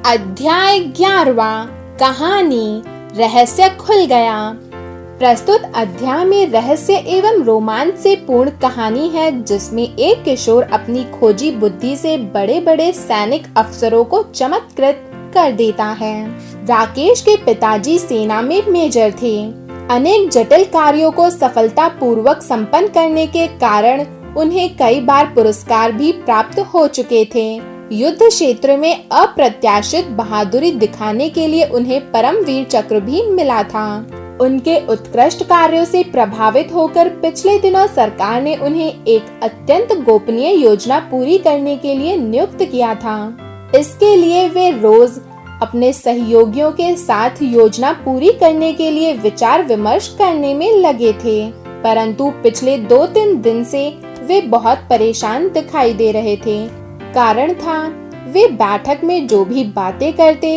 अध्याय 11 कहानी रहस्य खुल गया। प्रस्तुत अध्याय में रहस्य एवं रोमांच से पूर्ण कहानी है, जिसमें एक किशोर अपनी खोजी बुद्धि से बड़े बड़े सैनिक अफसरों को चमत्कृत कर देता है। राकेश के पिताजी सेना में मेजर थे। अनेक जटिल कार्यों को सफलता पूर्वक संपन्न करने के कारण उन्हें कई बार पुरस्कार भी प्राप्त हो चुके थे। युद्ध क्षेत्र में अप्रत्याशित बहादुरी दिखाने के लिए उन्हें परमवीर चक्र भी मिला था। उनके उत्कृष्ट कार्यों से प्रभावित होकर पिछले दिनों सरकार ने उन्हें एक अत्यंत गोपनीय योजना पूरी करने के लिए नियुक्त किया था। इसके लिए वे रोज अपने सहयोगियों के साथ योजना पूरी करने के लिए विचार विमर्श करने में लगे थे, परंतु पिछले 2-3 दिन से वे बहुत परेशान दिखाई दे रहे थे। कारण था, वे बैठक में जो भी बातें करते,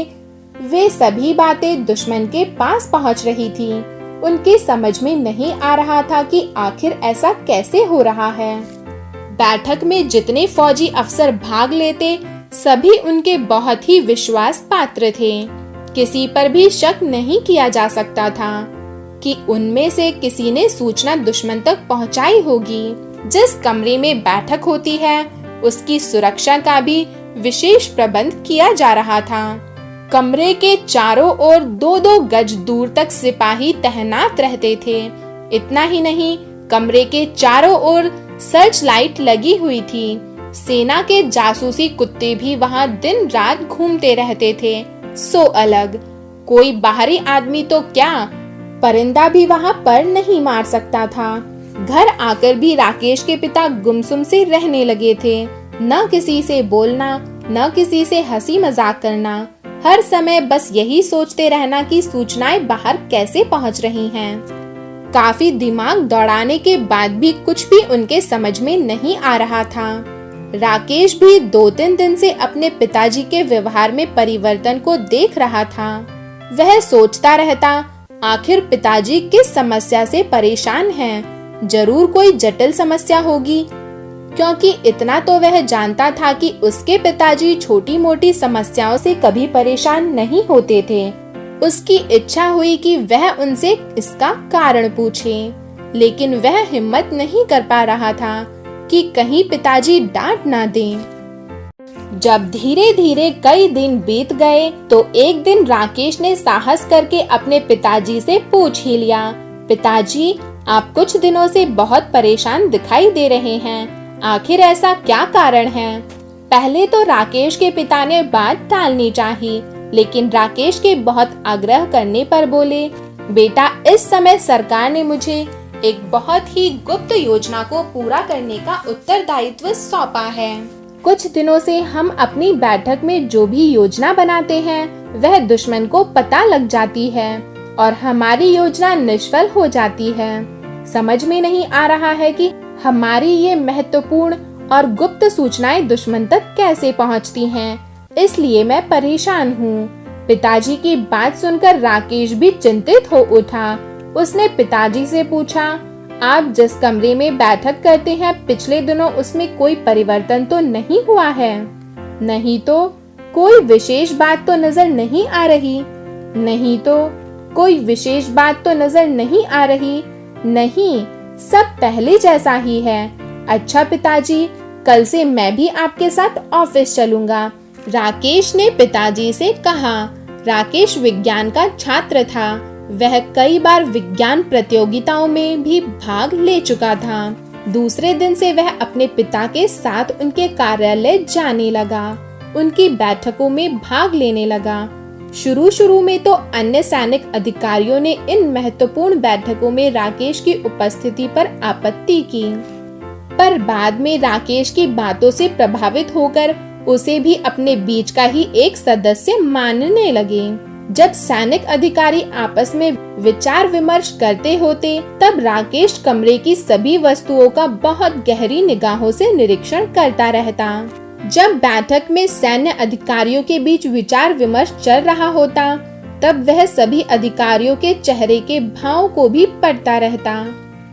वे सभी बातें दुश्मन के पास पहुंच रही थी। उनकी समझ में नहीं आ रहा था कि आखिर ऐसा कैसे हो रहा है। बैठक में जितने फौजी अफसर भाग लेते, सभी उनके बहुत ही विश्वास पात्र थे। किसी पर भी शक नहीं किया जा सकता था कि उनमें से किसी ने सूचना दुश्मन तक पहुंचाई होगी। जिस कमरे में बैठक होती है, उसकी सुरक्षा का भी विशेष प्रबंध किया जा रहा था। कमरे के चारों ओर 2-2 गज दूर तक सिपाही तैनात रहते थे। इतना ही नहीं, कमरे के चारों ओर सर्च लाइट लगी हुई थी। सेना के जासूसी कुत्ते भी वहां दिन रात घूमते रहते थे। सो अलग कोई बाहरी आदमी तो क्या, परिंदा भी वहां पर नहीं मार सकता था। घर आकर भी राकेश के पिता गुमसुम से रहने लगे थे। न किसी से बोलना, न किसी से हंसी मजाक करना, हर समय बस यही सोचते रहना कि सूचनाएं बाहर कैसे पहुंच रही हैं। काफी दिमाग दौड़ाने के बाद भी कुछ भी उनके समझ में नहीं आ रहा था। राकेश भी 2-3 दिन से अपने पिताजी के व्यवहार में परिवर्तन को देख रहा था। वह सोचता रहता, आखिर पिताजी किस समस्या से परेशान हैं? जरूर कोई जटिल समस्या होगी, क्योंकि इतना तो वह जानता था कि उसके पिताजी छोटी मोटी समस्याओं से कभी परेशान नहीं होते थे। उसकी इच्छा हुई कि वह उनसे इसका कारण पूछे, लेकिन वह हिम्मत नहीं कर पा रहा था कि कहीं पिताजी डांट ना दें। जब धीरे धीरे कई दिन बीत गए, तो एक दिन राकेश ने साहस करके अपने पिताजी से पूछ ही लिया, पिताजी, आप कुछ दिनों से बहुत परेशान दिखाई दे रहे हैं। आखिर ऐसा क्या कारण है? पहले तो राकेश के पिता ने बात टालनी चाहिए, लेकिन राकेश के बहुत आग्रह करने पर बोले, बेटा, इस समय सरकार ने मुझे एक बहुत ही गुप्त योजना को पूरा करने का उत्तरदायित्व सौंपा है। कुछ दिनों से हम अपनी बैठक में जो भी योजना बनाते हैं, वह दुश्मन को पता लग जाती है और हमारी योजना निष्फल हो जाती है। समझ में नहीं आ रहा है कि हमारी ये महत्वपूर्ण और गुप्त सूचनाएं दुश्मन तक कैसे पहुंचती हैं। इसलिए मैं परेशान हूँ। पिताजी की बात सुनकर राकेश भी चिंतित हो उठा। उसने पिताजी से पूछा, आप जिस कमरे में बैठक करते हैं, पिछले दिनों उसमें कोई परिवर्तन तो नहीं हुआ है? नहीं तो कोई विशेष बात तो नजर नहीं आ रही। नहीं तो कोई विशेष बात तो नजर नहीं आ रही। नहीं, सब पहले जैसा ही है। अच्छा पिताजी, कल से मैं भी आपके साथ ऑफिस चलूंगा, राकेश ने पिताजी से कहा। राकेश विज्ञान का छात्र था। वह कई बार विज्ञान प्रतियोगिताओं में भी भाग ले चुका था। दूसरे दिन से वह अपने पिता के साथ उनके कार्यालय जाने लगा, उनकी बैठकों में भाग लेने लगा। शुरू में तो अन्य सैनिक अधिकारियों ने इन महत्वपूर्ण बैठकों में राकेश की उपस्थिति पर आपत्ति की, पर बाद में राकेश की बातों से प्रभावित होकर उसे भी अपने बीच का ही एक सदस्य मानने लगे। जब सैनिक अधिकारी आपस में विचार विमर्श करते होते, तब राकेश कमरे की सभी वस्तुओं का बहुत गहरी निगाहों से निरीक्षण करता रहता। जब बैठक में सैन्य अधिकारियों के बीच विचार विमर्श चल रहा होता, तब वह सभी अधिकारियों के चेहरे के भाव को भी पढ़ता रहता।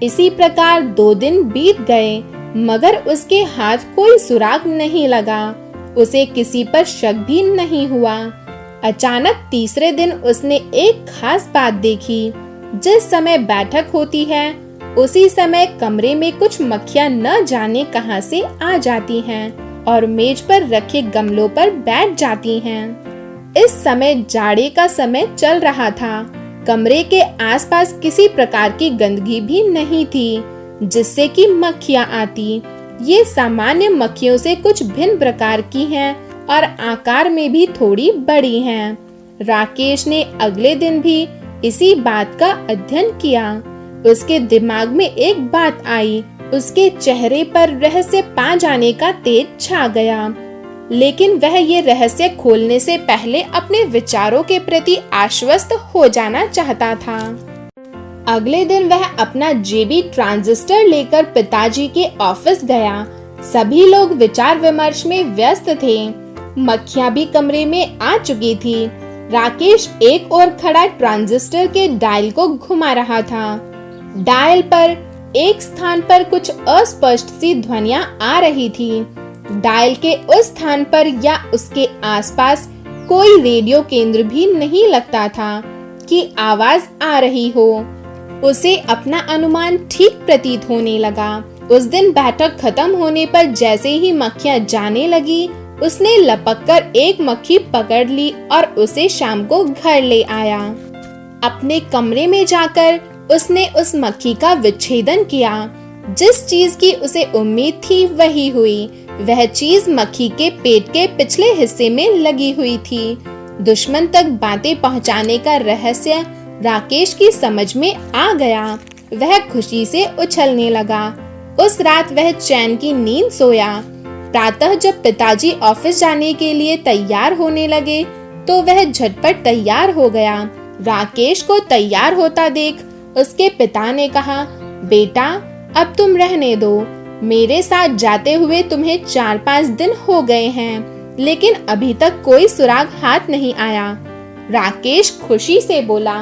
इसी प्रकार 2 दिन बीत गए, मगर उसके हाथ कोई सुराग नहीं लगा। उसे किसी पर शक भी नहीं हुआ। अचानक तीसरे दिन उसने एक खास बात देखी। जिस समय बैठक होती है उसी समय कमरे में कुछ मक्खियां न जाने कहां से आ जाती हैं और मेज पर रखे गमलों पर बैठ जाती हैं। इस समय जाड़े का समय चल रहा था। कमरे के आसपास किसी प्रकार की गंदगी भी नहीं थी जिससे कि मक्खियां आती। ये सामान्य मक्खियों से कुछ भिन्न प्रकार की हैं और आकार में भी थोड़ी बड़ी हैं। राकेश ने अगले दिन भी इसी बात का अध्ययन किया। उसके दिमाग में एक बात आई। उसके चेहरे पर रहस्य पा जाने का तेज छा गया, लेकिन वह ये रहस्य खोलने से पहले अपने विचारों के प्रति आश्वस्त हो जाना चाहता था। अगले दिन वह अपना जेबी ट्रांजिस्टर लेकर पिताजी के ऑफिस गया। सभी लोग विचार विमर्श में व्यस्त थे। मक्खियां भी कमरे में आ चुकी थी। राकेश एक ओर खड़ा ट्रांजिस्टर के डायल को घुमा रहा था। डायल पर एक स्थान पर कुछ अस्पष्ट सी ध्वनियां आ रही थी। डायल के उस स्थान पर या उसके आसपास कोई रेडियो केंद्र भी नहीं लगता था कि आवाज आ रही हो। उसे अपना अनुमान ठीक प्रतीत होने लगा। उस दिन बैठक खत्म होने पर जैसे ही मक्खियां जाने लगी, उसने लपककर एक मक्खी पकड़ ली और उसे शाम को घर ले आया। अपने कमरे में जाकर उसने उस मक्खी का विच्छेदन किया। जिस चीज की उसे उम्मीद थी वही हुई। वह चीज मक्खी के पेट के पिछले हिस्से में लगी हुई थी। दुश्मन तक बातें पहुंचाने का रहस्य राकेश की समझ में आ गया। वह खुशी से उछलने लगा। उस रात वह चैन की नींद सोया। प्रातः जब पिताजी ऑफिस जाने के लिए तैयार होने लगे तो वह झटपट तैयार हो गया। राकेश को तैयार होता देख उसके पिता ने कहा, बेटा अब तुम रहने दो। मेरे साथ जाते हुए तुम्हें 4-5 दिन हो गए हैं, लेकिन अभी तक कोई सुराग हाथ नहीं आया। राकेश खुशी से बोला,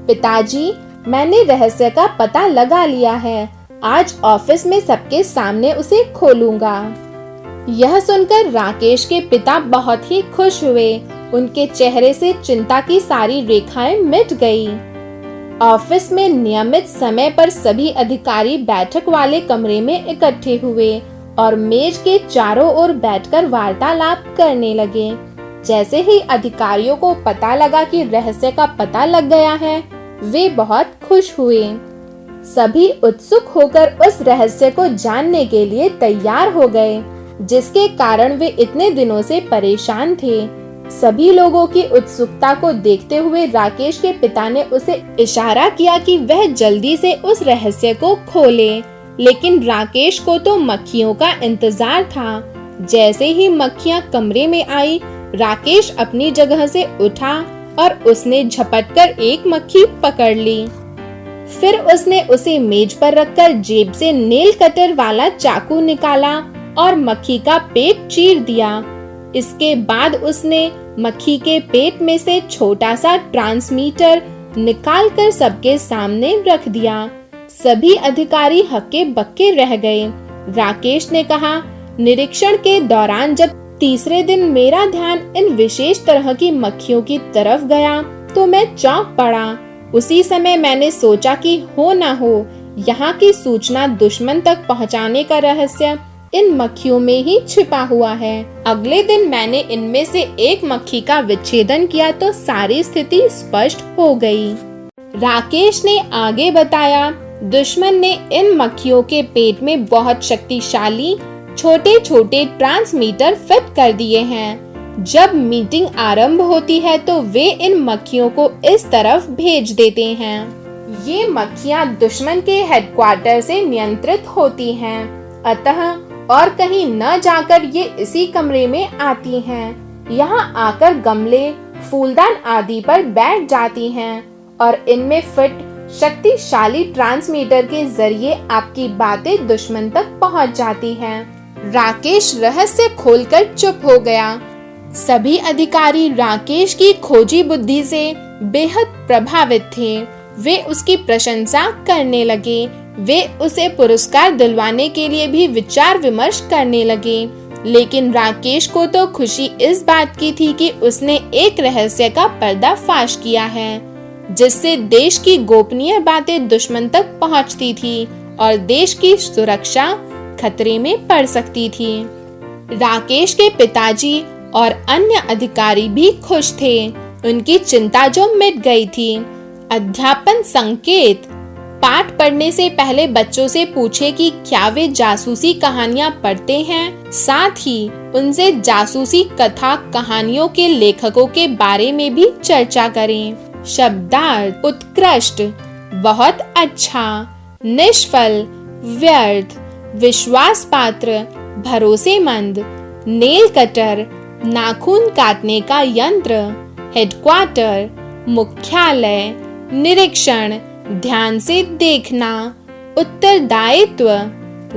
पिताजी मैंने रहस्य का पता लगा लिया है। आज ऑफिस में सबके सामने उसे खोलूंगा। यह सुनकर राकेश के पिता बहुत ही खुश हुए। उनके चेहरे से चिंता की सारी रेखाएं मिट गई। ऑफिस में नियमित समय पर सभी अधिकारी बैठक वाले कमरे में इकट्ठे हुए और मेज के चारों ओर बैठकर वार्तालाप करने लगे। जैसे ही अधिकारियों को पता लगा कि रहस्य का पता लग गया है, वे बहुत खुश हुए। सभी उत्सुक होकर उस रहस्य को जानने के लिए तैयार हो गए, जिसके कारण वे इतने दिनों से परेशान थे। सभी लोगों की उत्सुकता को देखते हुए राकेश के पिता ने उसे इशारा किया कि वह जल्दी से उस रहस्य को खोले, लेकिन राकेश को तो मक्खियों का इंतजार था। जैसे ही मक्खियां कमरे में आई, राकेश अपनी जगह से उठा और उसने झपटकर एक मक्खी पकड़ ली। फिर उसने उसे मेज पर रखकर जेब से नेल कटर वाला चाकू निकाला और मक्खी का पेट चीर दिया। इसके बाद उसने मक्खी के पेट में से छोटा सा ट्रांसमीटर निकालकर सबके सामने रख दिया। सभी अधिकारी हक्के बक्के रह गए। राकेश ने कहा, निरीक्षण के दौरान जब तीसरे दिन मेरा ध्यान इन विशेष तरह की मक्खियों की तरफ गया तो मैं चौंक पड़ा। उसी समय मैंने सोचा कि हो ना हो यहाँ की सूचना दुश्मन तक पहुँचाने का रहस्य इन मक्खियों में ही छिपा हुआ है। अगले दिन मैंने इनमें से एक मक्खी का विच्छेदन किया तो सारी स्थिति स्पष्ट हो गई। राकेश ने आगे बताया, दुश्मन ने इन मक्खियों के पेट में बहुत शक्तिशाली छोटे छोटे ट्रांसमीटर फिट कर दिए हैं। जब मीटिंग आरंभ होती है तो वे इन मक्खियों को इस तरफ भेज देते हैं। ये मक्खियां दुश्मन के हेडक्वार्टर से नियंत्रित होती हैं, अतः और कहीं न जाकर ये इसी कमरे में आती हैं। यहाँ आकर गमले, फूलदान आदि पर बैठ जाती हैं और इनमें फिट शक्तिशाली ट्रांसमीटर के जरिए आपकी बातें दुश्मन तक पहुँच जाती हैं। राकेश रहस्य खोलकर चुप हो गया। सभी अधिकारी राकेश की खोजी बुद्धि से बेहद प्रभावित थे। वे उसकी प्रशंसा करने लगे। वे उसे पुरस्कार दिलवाने के लिए भी विचार विमर्श करने लगे, लेकिन राकेश को तो खुशी इस बात की थी कि उसने एक रहस्य का पर्दाफाश किया है, जिससे देश की गोपनीय बातें दुश्मन तक पहुंचती थी और देश की सुरक्षा खतरे में पड़ सकती थी। राकेश के पिताजी और अन्य अधिकारी भी खुश थे। उनकी चिंता जो मिट गई थी। अध्यापन संकेत, पाठ पढ़ने से पहले बच्चों से पूछे कि क्या वे जासूसी कहानियां पढ़ते हैं, साथ ही उनसे जासूसी कथा कहानियों के लेखकों के बारे में भी चर्चा करें। शब्दार्थ, उत्कृष्ट, बहुत अच्छा, निष्फल, व्यर्थ, विश्वास पात्र, भरोसेमंद, नेल कटर, नाखून काटने का यंत्र, हेडक्वार्टर, मुख्यालय, निरीक्षण, ध्यान से देखना, उत्तरदायित्व,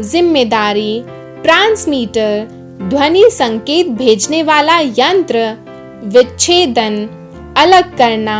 जिम्मेदारी, ट्रांसमीटर, ध्वनि संकेत भेजने वाला यंत्र, विच्छेदन, अलग करना।